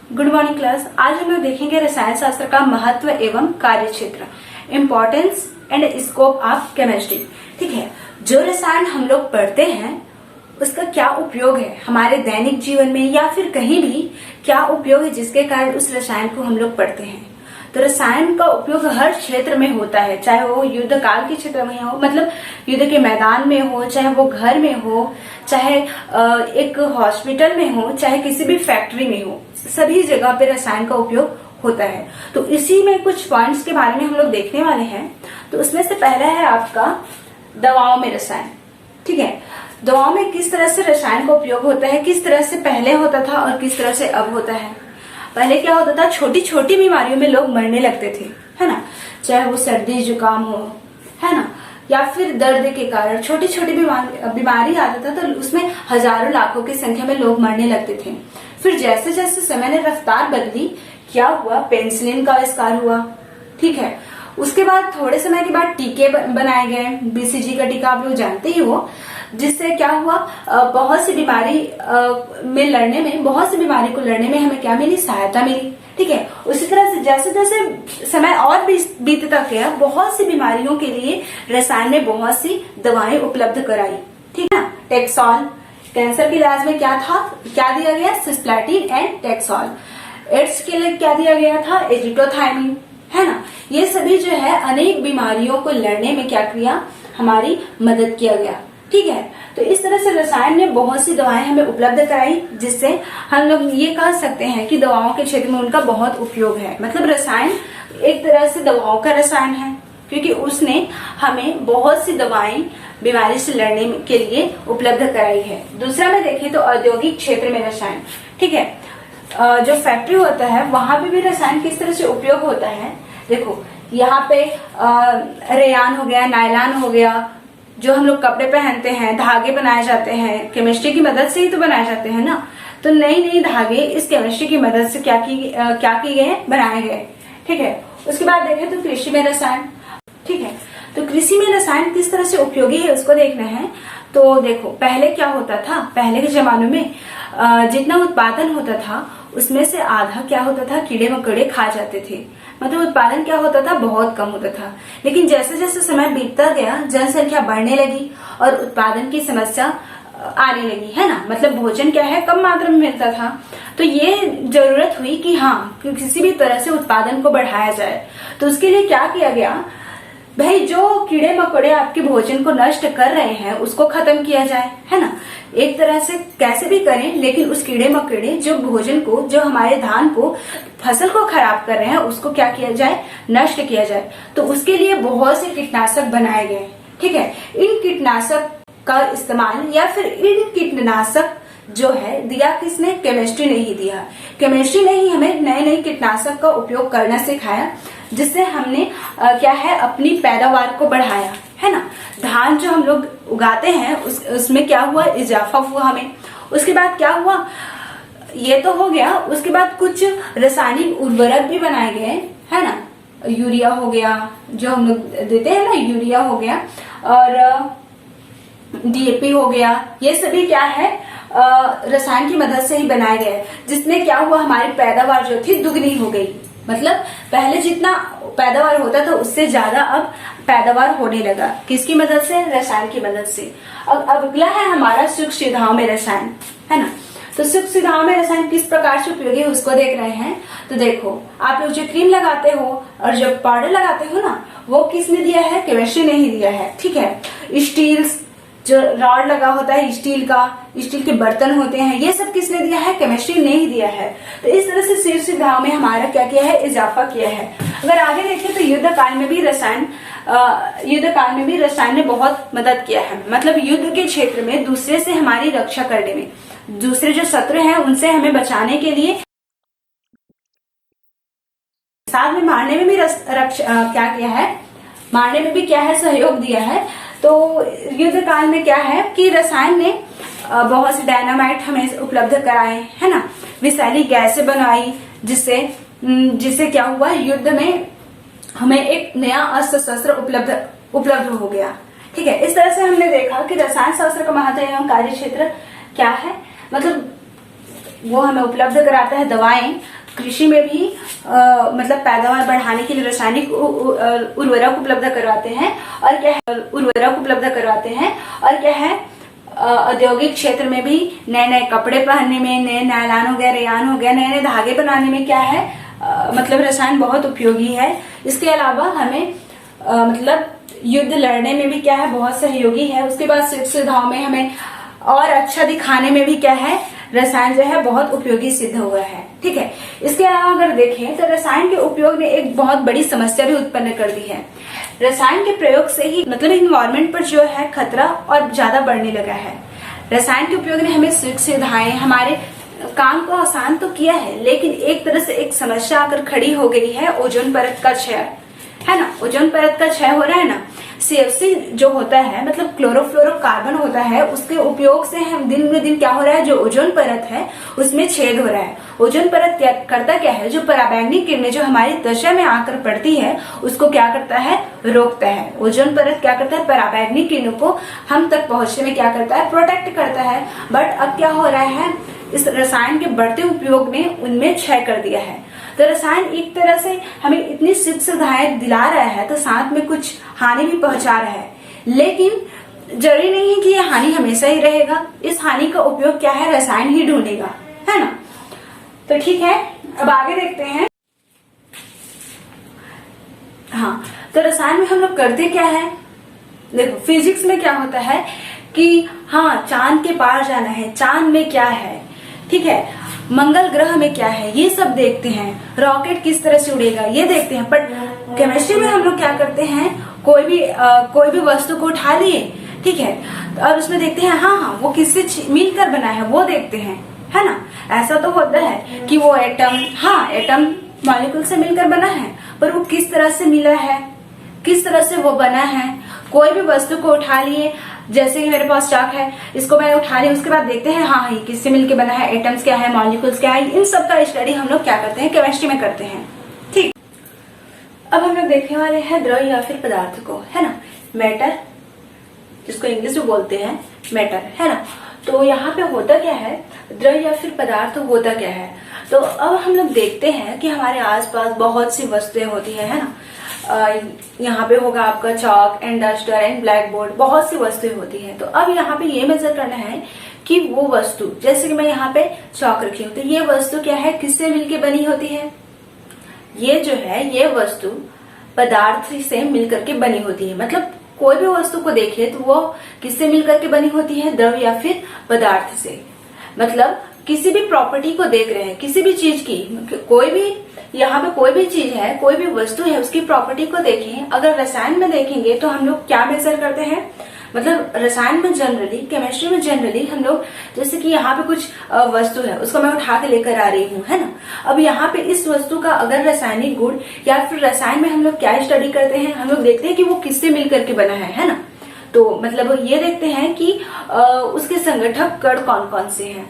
Good morning class. आज हम लोग देखेंगे रसायन शास्त्र का महत्व एवं कार्य क्षेत्र, importance and scope of chemistry. ठीक है, जो रसायन हम लोग पढ़ते हैं उसका क्या उपयोग है हमारे दैनिक जीवन में या फिर कहीं भी क्या उपयोग है जिसके कारण उस रसायन को हम लोग पढ़ते हैं। तो रसायन का उपयोग हर क्षेत्र में होता है, चाहे वो युद्ध काल के क्षेत्र में हो, मतलब युद्ध के मैदान में हो, चाहे वो घर में हो, चाहे एक हॉस्पिटल में हो, चाहे किसी भी फैक्ट्री में हो, सभी जगह पे रसायन का उपयोग होता है। तो इसी में कुछ पॉइंट्स के बारे में हम लोग देखने वाले हैं। तो उसमें से पहला है आपका दवाओं में रसायन। ठीक है, दवाओं में किस तरह से रसायन का उपयोग होता है, किस तरह से पहले होता था और किस तरह से अब होता है। पहले क्या होता था, छोटी छोटी बीमारियों में लोग मरने लगते थे, है ना, चाहे वो सर्दी जुकाम हो, है ना, या फिर दर्द के कारण छोटी छोटी बीमारी आता था तो उसमें हजारों लाखों की संख्या में लोग मरने लगते थे। फिर जैसे जैसे समय ने रफ्तार बदली, क्या हुआ, पेनिसिलिन का आविष्कार हुआ। ठीक है, उसके बाद थोड़े समय के बाद टीके बनाए गए, बीसीजी का टीका आप लोग जानते ही हो, जिससे क्या हुआ, बहुत सी बीमारी में लड़ने में, बहुत सी बीमारी को लड़ने में हमें क्या मिली, सहायता मिली। ठीक है, उसी तरह से जैसे जैसे समय और बीतता गया, बहुत सी बीमारियों के लिए रसायन ने बहुत सी दवाएं उपलब्ध कराई। ठीक है ना, टेक्सॉल, कैंसर के इलाज में क्या था, क्या दिया गया, सिस्प्लैटिन एंड टेक्सॉल। एड्स के लिए क्या दिया गया था, एजिटोथायमिन, है ना। ये सभी जो है अनेक बीमारियों को लड़ने में क्या किया, हमारी मदद किया गया। ठीक है, तो इस तरह से रसायन ने बहुत सी दवाएं हमें उपलब्ध कराई, जिससे हम लोग ये कह सकते हैं कि दवाओं के क्षेत्र में उनका बहुत उपयोग है। मतलब रसायन एक तरह से दवाओं का रसायन है, क्योंकि उसने हमें बहुत सी दवाएं बीमारी से लड़ने के लिए उपलब्ध कराई है। दूसरा में देखें तो औद्योगिक क्षेत्र में रसायन। ठीक है, जो फैक्ट्री होता है वहां पे भी रसायन किस तरह से उपयोग होता है। देखो, यहाँ पे रेयान हो गया, नायलॉन हो गया, जो हम लोग कपड़े पहनते हैं, धागे बनाए जाते हैं, केमिस्ट्री की मदद से ही तो बनाए जाते हैं ना। तो नई नई धागे इस केमिस्ट्री की मदद से क्या की गए, बनाए गए। ठीक है, उसके बाद देखें तो कृषि में रसायन। ठीक है, तो कृषि में रसायन किस तरह से उपयोगी है उसको देखना है। तो देखो, पहले क्या होता था, पहले के जमानों में जितना उत्पादन होता था उसमें से आधा क्या होता था, कीड़े मकोड़े खा जाते थे। मतलब उत्पादन क्या होता था, बहुत कम होता था। लेकिन जैसे जैसे समय बीतता गया, जनसंख्या बढ़ने लगी और उत्पादन की समस्या आने लगी, है ना। मतलब भोजन क्या है, कम मात्रा में मिलता था, तो ये जरूरत हुई कि हाँ, किसी भी तरह से उत्पादन को बढ़ाया जाए। तो उसके लिए क्या किया गया, भाई जो कीड़े मकोड़े आपके भोजन को नष्ट कर रहे हैं उसको खत्म किया जाए, है ना। एक तरह से कैसे भी करें, लेकिन उस कीड़े मकोड़े जो भोजन को, जो हमारे धान को, फसल को खराब कर रहे हैं, उसको क्या किया जाए, नष्ट किया जाए। तो उसके लिए बहुत से कीटनाशक बनाए गए। ठीक है, इन कीटनाशक का इस्तेमाल या फिर इन कीटनाशक जो है दिया किसने, केमिस्ट्री ने ही दिया। केमिस्ट्री ने ही हमें नए नए कीटनाशक का उपयोग करना सिखाया, जिससे हमने क्या है, अपनी पैदावार को बढ़ाया, है ना। धान जो हम लोग उगाते हैं उसमें क्या हुआ, इजाफा हुआ हमें। उसके बाद क्या हुआ, ये तो हो गया। उसके बाद कुछ रासायनिक उर्वरक भी बनाए गए, है ना। यूरिया हो गया, जो हम लोग देते हैं ना, यूरिया हो गया, और डीएपी हो गया। ये सभी क्या है, रसायन की मदद से ही बनाए गए, जिसमें क्या हुआ, हमारी पैदावार जो थी दुगनी हो गई। मतलब पहले जितना पैदावार होता था उससे ज्यादा अब पैदावार होने लगा। किसकी मदद से, रसायन की मदद से। अब अगला है हमारा सुख सुविधाओं में रसायन, है ना। तो सुख सुविधाओं में रसायन किस प्रकार से उपयोगी है उसको देख रहे हैं। तो देखो, आप लोग जो क्रीम लगाते हो और जो पाउडर लगाते हो ना, वो किसने दिया है, केमिस्ट्री ने ही दिया है। ठीक है, स्टील्स, जो रॉड लगा होता है स्टील का, स्टील के बर्तन होते हैं, ये सब किसने दिया है, केमिस्ट्री ने ही दिया है। तो इस तरह से सुख सुविधाओं में हमारा क्या किया है, इजाफा किया है। अगर आगे देखें तो युद्ध काल में भी रसायन ने बहुत मदद किया है। मतलब युद्ध के क्षेत्र में दूसरे से हमारी रक्षा करने में, दूसरे जो शत्रु हैं उनसे हमें बचाने के लिए, साथ में मारने में भी क्या किया है, मारने में भी क्या है, सहयोग दिया है। तो युद्ध काल में क्या है कि रसायन ने बहुत से डायनामाइट हमें उपलब्ध कराए, है ना। विषैली गैसें बनाई, जिससे क्या हुआ, युद्ध में हमें एक नया अस्त्र शस्त्र उपलब्ध हो गया। ठीक है, इस तरह से हमने देखा कि रसायन शास्त्र का महत्व एवं कार्य क्षेत्र क्या है। मतलब वो हमें उपलब्ध कराता है दवाएं। कृषि में भी मतलब पैदावार बढ़ाने के लिए रासायनिक उर्वरक उपलब्ध करवाते हैं। और क्या है, उर्वरक उपलब्ध करवाते हैं। और क्या है, औद्योगिक क्षेत्र में भी नए नए कपड़े पहनने में, नए नायलॉन हो गया, रेयान हो गया, नए नए धागे बनाने में क्या है, मतलब रसायन बहुत उपयोगी है। इसके अलावा हमें मतलब युद्ध लड़ने में भी क्या है, बहुत सहयोगी है। उसके बाद सुख सुविधाओं में हमें और अच्छा दिखाने में भी क्या है, रसायन जो है बहुत उपयोगी सिद्ध हुआ है। ठीक है। इसके अलावा अगर देखें तो रसायन के उपयोग ने एक बहुत बड़ी समस्या भी उत्पन्न कर दी है। रसायन के प्रयोग से ही मतलब इन्वायरमेंट पर जो है खतरा और ज्यादा बढ़ने लगा है। रसायन के उपयोग ने हमें सुख सुविधाएं, हमारे काम को आसान तो किया है, लेकिन एक तरह से एक समस्या आकर खड़ी हो गई है, ओजोन परत का क्षय, है ना। ओजोन परत का क्षय हो रहा है ना। CFC जो होता है मतलब क्लोरोफ्लोरोकार्बन होता है, उसके उपयोग से हम दिन ब दिन क्या हो रहा है, जो ओजोन परत है उसमें छेद हो रहा है। ओजोन परत क्या करता क्या है, जो पराबैंगनी किरणें जो हमारी त्वचा में आकर पड़ती है उसको क्या करता है, रोकता है। ओजोन परत क्या करता है, पराबैंगनी किरणों को हम तक पहुंचने में क्या करता है, प्रोटेक्ट करता है। बट अब क्या हो रहा है, इस रसायन के बढ़ते उपयोग ने उनमें क्षय कर दिया है। तो रसायन एक तरह से हमें इतनी सुख सुविधाएं दिला रहा है तो साथ में कुछ हानि भी पहुंचा रहा है, लेकिन जरूरी नहीं है कि यह हानि हमेशा ही रहेगा। इस हानि का उपयोग क्या है, रसायन ही ढूंढेगा, है ना। तो ठीक है, अब आगे देखते हैं। हाँ, तो रसायन में हम लोग करते क्या है, देखो फिजिक्स में क्या होता है कि हाँ चांद के पार जाना है, चांद में क्या है, ठीक है, मंगल ग्रह में क्या है, ये सब देखते हैं। रॉकेट किस तरह से उड़ेगा ये देखते हैं। बट केमिस्ट्री में हम लोग क्या करते हैं, कोई भी वस्तु को उठा लिए, ठीक है, और उसमें देखते हैं हाँ वो किससे मिलकर बना है वो देखते हैं, है ना। ऐसा तो होता है कि वो एटम मॉलिक्यूल से मिलकर बना है, पर वो किस तरह से मिला है, किस तरह से वो बना है। कोई भी वस्तु को उठा लिए, जैसे कि मेरे पास चाक है, इसको मैं उठा ली, उसके बाद देखते हैं हाँ ये किससे मिलकर बना है, एटम्स क्या है, मॉलिक्यूल्स क्या है, इन सब का स्टडी हम लोग क्या करते हैं, केमिस्ट्री में करते हैं। ठीक, अब हम लोग देखने वाले हैं द्रव या फिर पदार्थ को, है ना, मैटर, जिसको इंग्लिश में बोलते हैं मैटर, है ना। तो यहाँ पे होता क्या है, द्रव या फिर पदार्थ होता क्या है। तो अब हम लोग देखते हैं कि हमारे आसपास बहुत सी वस्तुएं होती है ना। यहाँ पे होगा आपका chalk and duster and black board, बहुत सी वस्तुएं होती हैं। तो अब यहाँ पे ये मेजर करना है कि वो वस्तु, जैसे कि मैं यहाँ पे चॉक रखी हूँ, तो ये वस्तु क्या है, किससे मिलके बनी होती है, ये जो है ये वस्तु पदार्थ से मिलकर के बनी होती है। मतलब कोई भी वस्तु को देखिए तो वो किससे मिलकर के बनी होती है, द्रव या फिर पदार्थ से। मतलब किसी भी प्रॉपर्टी को देख रहे हैं, किसी भी चीज की, कोई भी यहाँ पे कोई भी चीज है, कोई भी वस्तु है, उसकी प्रॉपर्टी को देखें। अगर रसायन में देखेंगे तो हम लोग क्या मेजर करते हैं, मतलब रसायन में जनरली, केमिस्ट्री में जनरली हम लोग, जैसे कि यहाँ पे कुछ वस्तु है, उसको मैं उठा के लेकर आ रही हूँ, है ना। अब यहाँ पे इस वस्तु का अगर रासायनिक गुण या फिर रसायन में हम लोग क्या स्टडी करते हैं, हम लोग देखते हैं कि वो किससे मिलकर के बना है ना। तो मतलब ये देखते हैं कि उसके संगठक कण कौन कौन से हैं।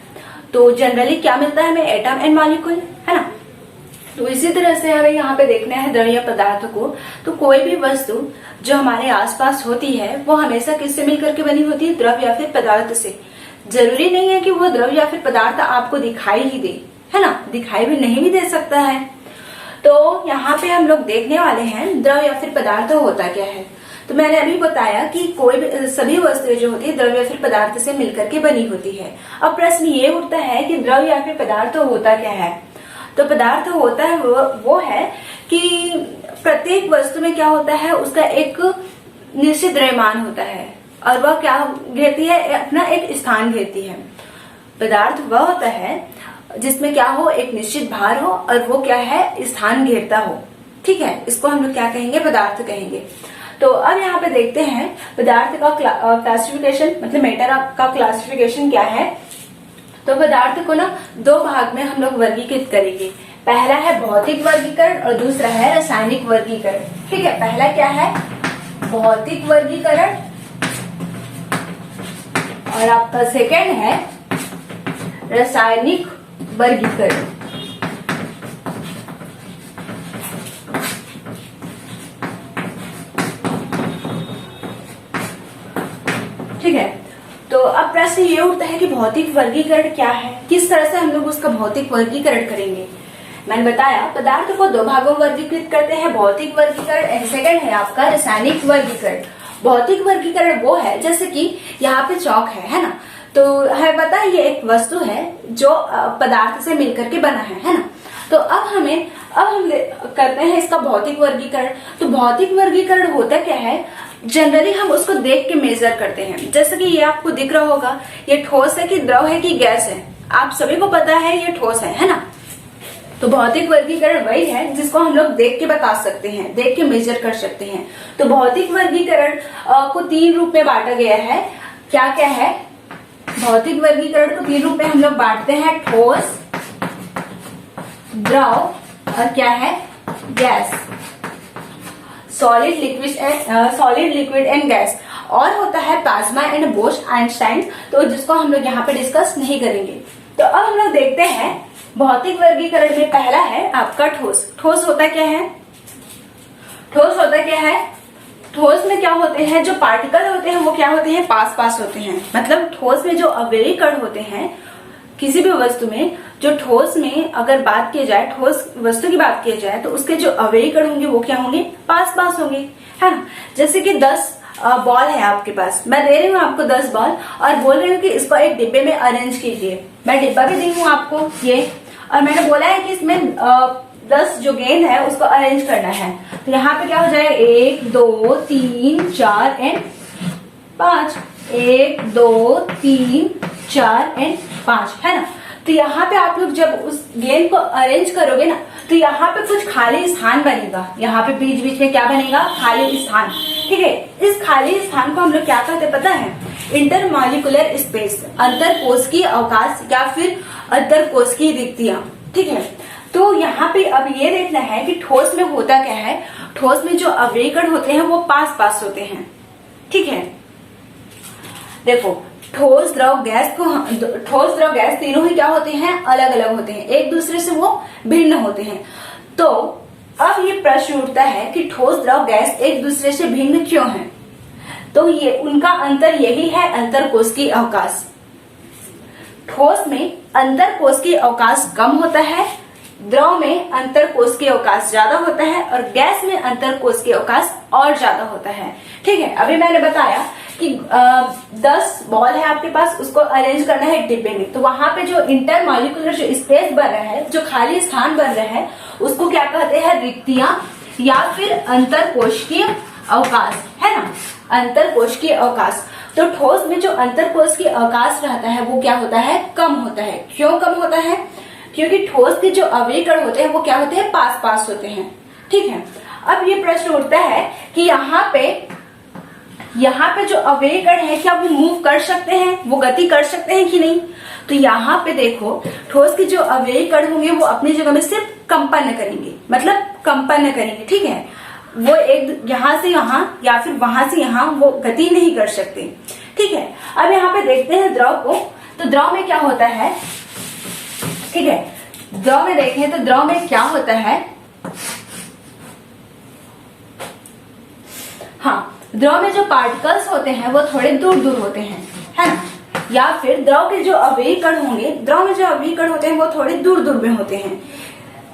तो जनरली क्या मिलता है हमें, एटम एंड मॉलिक्यूल, है ना। तो इसी तरह से हमें यहाँ पे देखना है द्रव्य पदार्थ को। तो कोई भी वस्तु जो हमारे आसपास होती है वो हमेशा किससे मिलकर के बनी होती है, द्रव या फिर पदार्थ से। जरूरी नहीं है कि वो द्रव या फिर पदार्थ आपको दिखाई ही दे, है ना, दिखाई भी नहीं भी दे सकता है। तो यहाँ पे हम लोग देखने वाले हैं द्रव या फिर पदार्थ होता क्या है। तो मैंने अभी बताया कि कोई भी सभी वस्तुएं जो होती है द्रव या फिर पदार्थ से मिलकर के बनी होती है। अब प्रश्न ये उठता है कि द्रव या फिर पदार्थ होता क्या है। तो पदार्थ होता है वो है कि प्रत्येक वस्तु में क्या होता है, उसका एक निश्चित द्रव्यमान होता है और वह क्या घेरती है, अपना एक स्थान घेरती है। पदार्थ वह होता है जिसमें क्या हो, एक निश्चित भार हो और वो क्या है, स्थान घेरता हो। ठीक है, इसको हम लोग क्या कहेंगे, पदार्थ कहेंगे। तो अब यहाँ पे देखते हैं पदार्थ का क्लासिफिकेशन, मतलब मैटर का क्लासिफिकेशन क्या है। तो पदार्थ को ना दो भाग में हम लोग वर्गीकृत करेंगे। पहला है भौतिक वर्गीकरण और दूसरा है रासायनिक वर्गीकरण। ठीक है, पहला क्या है, भौतिक वर्गीकरण, और आपका सेकंड है रासायनिक वर्गीकरण। ठीक है, तो अब प्रश्न प्रश्न ये उठता है कि भौतिक वर्गीकरण क्या है, किस तरह से हम लोग उसका भौतिक वर्गीकरण करेंगे। मैंने बताया पदार्थ को दो भागों में वर्गीकृत करते हैं, भौतिक वर्गीकरण एंड सेकंड है आपका रासायनिक वर्गीकरण। भौतिक वर्गीकरण वो है जैसे कि यहाँ पे चौक है ना, तो है पता है ये एक वस्तु है जो पदार्थ से मिलकर के बना है ना। तो अब हम करते हैं इसका भौतिक वर्गीकरण। तो भौतिक वर्गीकरण होता क्या है, जनरली हम उसको देख के मेजर करते हैं। जैसे कि ये आपको दिख रहा होगा, ये ठोस है कि द्रव है कि गैस है, आप सभी को पता है ये ठोस है ना। तो भौतिक वर्गीकरण वही है जिसको हम लोग देख के बता सकते हैं, देख के मेजर कर सकते हैं। तो भौतिक वर्गीकरण को 3 रूप में बांटा गया है। क्या क्या है, भौतिक वर्गीकरण को 3 रूप में हम लोग बांटते हैं, ठोस, द्रव और क्या है, gas, solid liquid and gas. और होता है प्लाज्मा एंड बोश-आइंस्टाइन, तो जिसको हम लोग यहाँ पे डिस्कस नहीं करेंगे। तो अब हम लोग देखते हैं भौतिक वर्गीकरण में पहला है आपका ठोस। ठोस होता क्या है, ठोस होता क्या है, ठोस में क्या होते हैं, जो पार्टिकल होते हैं वो क्या होते हैं, पास पास होते हैं। मतलब ठोस में जो अवयवी कण होते हैं किसी भी वस्तु में, जो ठोस में अगर बात की जाए, ठोस वस्तु की बात की जाए, तो उसके जो अवयवी कण होंगे वो क्या होंगे, पास पास होंगे, है ना। जैसे कि 10 बॉल है आपके पास, मैं दे रही हूँ आपको 10 बॉल और बोल रही हूँ कि इसको एक डिब्बे में अरेंज कीजिए। मैं डिब्बा भी दी हूँ आपको ये, और मैंने बोला है कि इसमें 10 जो गेंद है उसको अरेंज करना है। तो यहाँ पे क्या हो जाएगा, 1 2 3 4 एंड 5, 1 2 3 4 एंड 5, है ना। तो यहाँ पे आप लोग जब उस गेंद को अरेंज करोगे ना, तो यहाँ पे कुछ खाली स्थान बनेगा, यहाँ पे बीच बीच में क्या बनेगा, खाली स्थान, ठीक है। इस खाली स्थान को हम लोग क्या कहते हैं पता है, इंटरमॉलिक्यूलर स्पेस, अंतर कोशिकीय अवकाश या फिर अंतर कोशिकीय रिक्तियां, ठीक है। तो यहाँ पे अब ये देखना है कि ठोस में होता क्या है, ठोस में जो अवयवी कण होते हैं वो पास पास होते हैं, ठीक है। देखो ठोस द्रव गैस तीनों ही क्या होते हैं, अलग अलग होते हैं, एक दूसरे से वो भिन्न होते हैं। तो अब ये प्रश्न उठता है कि ठोस द्रव गैस एक दूसरे से भिन्न क्यों है। तो ये उनका अंतर यही है, अंतर कोशिकीय अवकाश। ठोस में अंतर कोशिकीय अवकाश कम होता है, द्रव में अंतर कोशिकीय अवकाश ज्यादा होता है, और गैस में अंतर कोशिकीय अवकाश और ज्यादा होता है, ठीक है। अभी मैंने बताया कि 10 बॉल है आपके पास, उसको अरेंज करना है एक डिब्बे में, तो वहां पे जो इंटरमॉलिक्यूलर जो स्पेस बन रहा है, जो खाली स्थान बन रहा है, उसको क्या कहते हैं, रिक्तियां या फिर अंतर कोशिकीय अवकाश, है ना, अंतर कोशिकीय अवकाश। तो ठोस में जो अंतर कोशिकीय अवकाश रहता है वो क्या होता है, कम होता है। क्यों कम होता है, क्योंकि ठोस के जो अवयवी कण होते हैं वो क्या होते हैं, पास पास होते हैं, ठीक है। अब ये प्रश्न उठता है कि यहाँ पे जो अवयवी कण है क्या वो मूव कर सकते हैं, वो गति कर सकते हैं कि नहीं। तो यहाँ पे देखो ठोस के जो अवयवी कण होंगे वो अपनी जगह में सिर्फ कंपन करेंगे, मतलब कंपन करेंगे, ठीक है। वो एक यहाँ से यहाँ या फिर वहां से यहाँ वो गति नहीं कर सकते, ठीक है। अब यहाँ पे देखते हैं द्रव को, तो द्रव में क्या होता है, ठीक है। द्रव में देखें तो द्रव में क्या होता है, हाँ, द्रव में जो पार्टिकल्स होते हैं वो थोड़े दूर दूर होते हैं, है ना। या फिर द्रव के जो अवयवी कण होंगे, द्रव में जो अवयवी कण होते हैं वो थोड़े दूर दूर में होते हैं।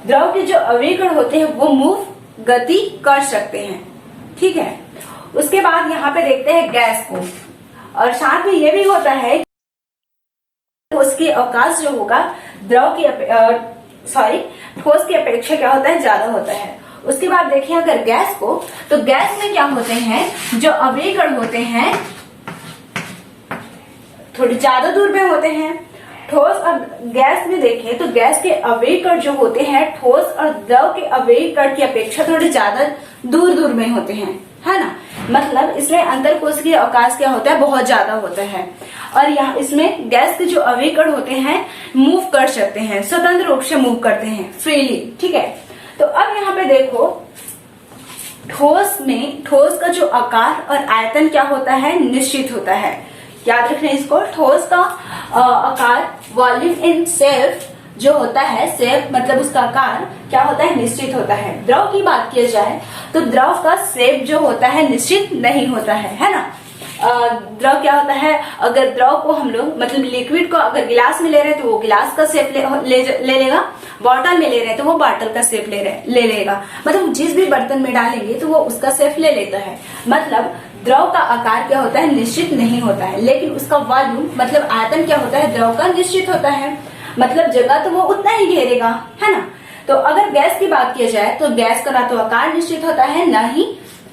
द्रव के जो अवयवी कण होते हैं वो मूव, गति कर सकते हैं, ठीक है। उसके बाद यहाँ पे देखते हैं गैस को, और साथ में ये भी होता है उसके अवकाश जो होगा द्रव की ठोस की अपेक्षा क्या होता है, ज्यादा होता है। उसके बाद देखिए अगर गैस को, तो गैस में क्या होते हैं, जो अवयवी कण होते हैं थोड़ी ज्यादा दूर में होते हैं। ठोस और गैस में देखें तो गैस के अवयवी कण जो होते हैं ठोस और द्रव के अवयवी कण की अपेक्षा थोड़े ज्यादा दूर दूर में होते हैं, है ना। मतलब इसमें अंतर कोशिकीय अवकाश क्या होता है, बहुत ज्यादा होता है। और यहाँ इसमें गैस के जो अवयवी कण होते हैं मूव कर सकते हैं, स्वतंत्र रूप से मूव करते हैं, फ्रीली, ठीक है। तो अब यहाँ पे देखो ठोस का जो आकार और आयतन क्या होता है, निश्चित होता है। याद रखना इसको, ठोस का आकार, वॉल्यूम इन सेल्फ जो होता है, शेप मतलब उसका आकार क्या होता है, निश्चित होता है। द्रव की बात की जाए तो द्रव का शेप जो होता है निश्चित नहीं होता है ना। द्रव क्या होता है, अगर द्रव को हम लोग मतलब लिक्विड को अगर गिलास में ले रहे हैं तो वो गिलास का शेप ले लेगा, बॉटल में ले रहे हैं तो वो बॉटल का शेप ले लेगा। मतलब जिस भी बर्तन में डालेंगे तो वो उसका शेप ले लेता है। मतलब द्रव का आकार क्या होता है, निश्चित नहीं होता है, लेकिन उसका वॉल्यूम मतलब आयतन क्या होता है, द्रव का निश्चित होता है। मतलब जगह तो वो उतना ही घेरेगा, है ना। तो अगर गैस की बात की जाए तो गैस का ना तो आकार निश्चित होता है, ना ही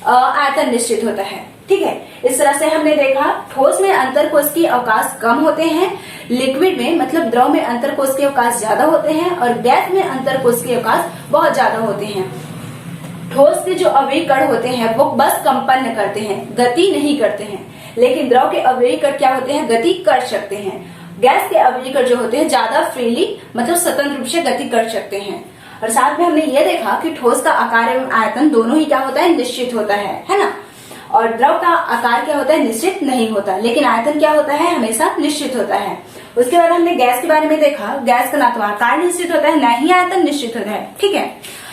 आयतन निश्चित होता है। ठीक है, इस तरह से हमने देखा ठोस में अंतरकोशीय अवकाश कम होते हैं, लिक्विड में मतलब द्रव में अंतरकोशीय अवकाश ज्यादा होते हैं, और गैस में अंतरकोशीय अवकाश बहुत ज्यादा होते हैं। ठोस के जो अवयवी कण होते हैं वो बस कंपन करते हैं, गति नहीं करते हैं, लेकिन द्रव के अवयवी कण क्या होते हैं, गति कर सकते हैं। गैस के अवयवी कण जो होते हैं ज्यादा फ्रीली मतलब स्वतंत्र रूप से गति कर सकते हैं। और साथ में हमने ये देखा कि ठोस का आकार एवं आयतन दोनों ही क्या होता है, निश्चित होता है ना। और द्रव का आकार क्या होता है, निश्चित नहीं होता, लेकिन आयतन क्या होता है, हमेशा निश्चित होता है। उसके बाद हमने गैस के बारे में देखा, गैस का ना तो आकार निश्चित होता है, ना ही आयतन निश्चित होता है। ठीक है,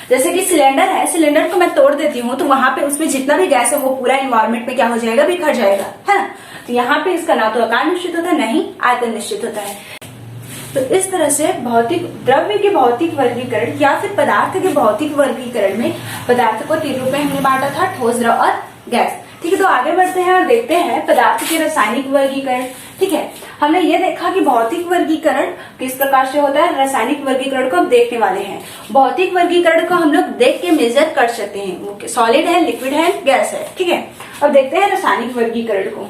जैसे कि सिलेंडर है, सिलेंडर को मैं तोड़ देती हूँ तो वहां पे उसमें जितना भी गैस है वो पूरा इन्वायरमेंट में क्या हो जाएगा, बिखर जाएगा, है ना। तो यहाँ पे इसका ना तो आकार निश्चित होता है, ना ही आयतन निश्चित होता है। तो इस तरह से भौतिक द्रव्य के भौतिक वर्गीकरण या फिर पदार्थ के भौतिक वर्गीकरण में पदार्थ को 3 रूप में हमने बांटा था, ठोस, द्रव और गैस। ठीक है, तो आगे बढ़ते हैं और देखते हैं पदार्थ के रासायनिक वर्गीकरण। ठीक है, हमने ये देखा कि भौतिक वर्गीकरण किस प्रकार से होता है, रासायनिक वर्गीकरण को हम देखने वाले हैं। भौतिक वर्गीकरण को हम लोग देख के मेजर कर सकते हैं, सॉलिड है, लिक्विड है, गैस है। ठीक है, अब देखते हैं रासायनिक वर्गीकरण को।